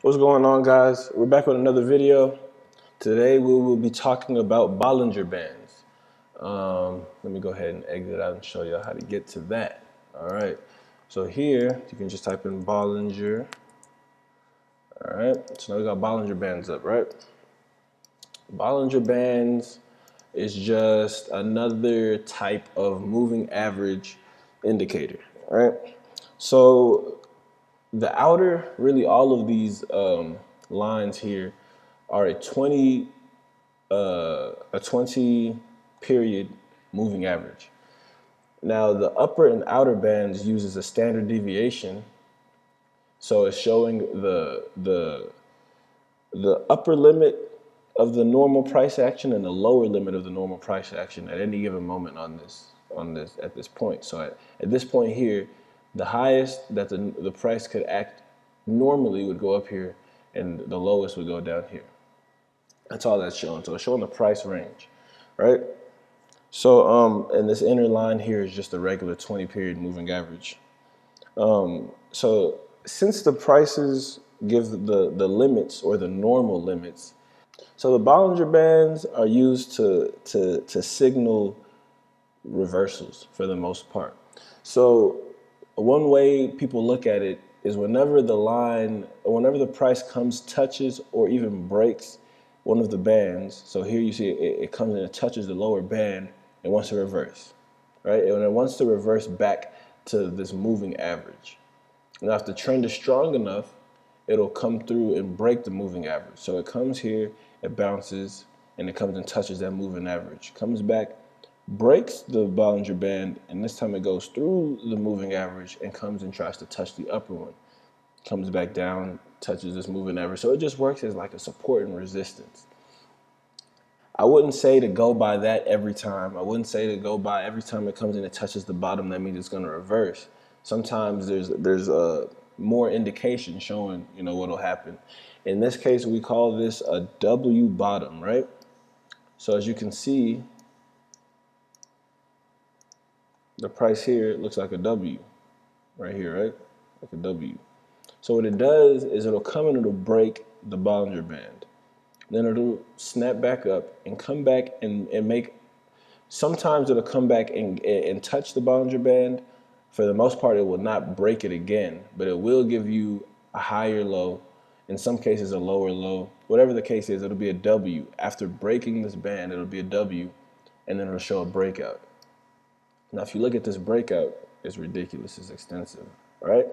What's going on, guys? We're back with another video. Today we will be talking about Bollinger Bands. Let me go ahead and exit out and show you how to get to that. All right, so here you can just type in Bollinger. All right, so now we got Bollinger Bands up, right? Bollinger Bands is just another type of moving average indicator, all right? So the outer, really all of these lines here are a 20 period moving average. Now the upper and outer bands uses a standard deviation, so it's showing the upper limit of the normal price action and the lower limit of the normal price action at any given moment on this at this point. So at this point here, the highest that the price could act normally would go up here, and the lowest would go down here. That's all that's showing. So it's showing the price range, right? So and this inner line here is just a regular 20 period moving average. So since the prices give the limits or the normal limits, so the Bollinger Bands are used to signal reversals for the most part. So one way people look at it is whenever the price touches or even breaks one of the bands. So here you see it comes and it touches the lower band and wants to reverse, right? And it wants to reverse back to this moving average. Now, if the trend is strong enough, it'll come through and break the moving average. So it comes here, it bounces, and it comes and touches that moving average. Comes back, breaks the Bollinger Band, and this time it goes through the moving average and comes and tries to touch the upper one. Comes back down, touches this moving average. So it just works as like a support and resistance. I wouldn't say to go by that every time. I wouldn't say to go by every time it comes in and touches the bottom, that means it's going to reverse. Sometimes there's more indication showing, what'll happen. In this case, we call this a W bottom, right? So as you can see, the price here looks like a W right here, right? Like a W. So what it does is it'll come and it'll break the Bollinger Band. Then it'll snap back up and come back and make, sometimes it'll come back and touch the Bollinger Band. For the most part, it will not break it again, but it will give you a higher low, in some cases a lower low. Whatever the case is, it'll be a W. After breaking this band, it'll be a W, and then it'll show a breakout. Now, if you look at this breakout, it's ridiculous, it's extensive, right?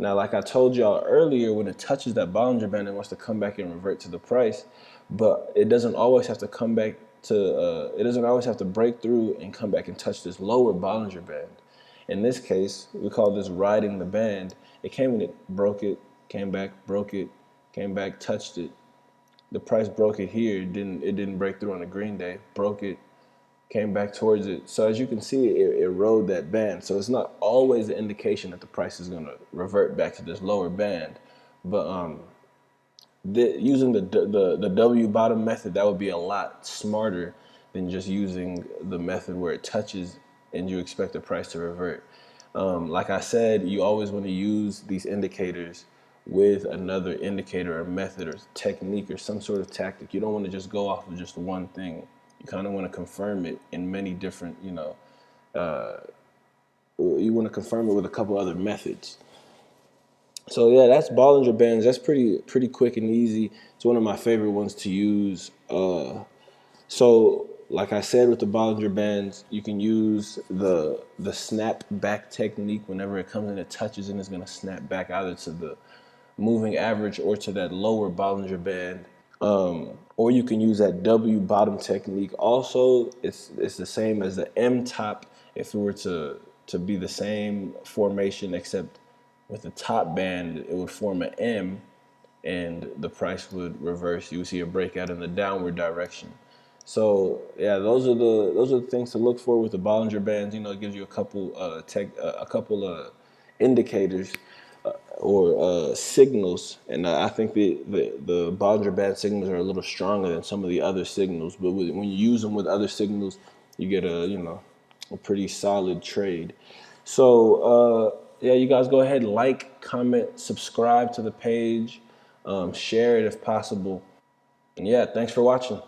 Now, like I told y'all earlier, when it touches that Bollinger Band, it wants to come back and revert to the price, but it doesn't always have to come back to, it doesn't always have to break through and come back and touch this lower Bollinger Band. In this case, we call this riding the band. It came and it broke it, came back, broke it, came back, touched it. The price broke it here. It didn't break through on a green day. Broke it, came back towards it. So as you can see, it rode that band. So it's not always an indication that the price is going to revert back to this lower band. But using the W bottom method, that would be a lot smarter than just using the method where it touches and you expect the price to revert. Like I said, you always want to use these indicators with another indicator or method or technique or some sort of tactic. You don't want to just go off of just one thing. You kind of want to confirm it in many different, you want to confirm it with a couple other methods. So yeah, that's Bollinger Bands. That's pretty quick and easy. It's one of my favorite ones to use. So like I said, with the Bollinger Bands, you can use the snap back technique. Whenever it comes in, it touches and it's going to snap back either to the moving average or to that lower Bollinger Band. Or you can use that W bottom technique. Also, it's the same as the M top if it were to be the same formation, except with the top band, it would form an M and the price would reverse. You would see a breakout in the downward direction. So yeah, those are the things to look for with the Bollinger Bands. It gives you a couple indicators or signals, and I think the Bollinger Band signals are a little stronger than some of the other signals. But when you use them with other signals, you get a pretty solid trade. So yeah, you guys go ahead, like, comment, subscribe to the page. Share it if possible. And yeah, thanks for watching.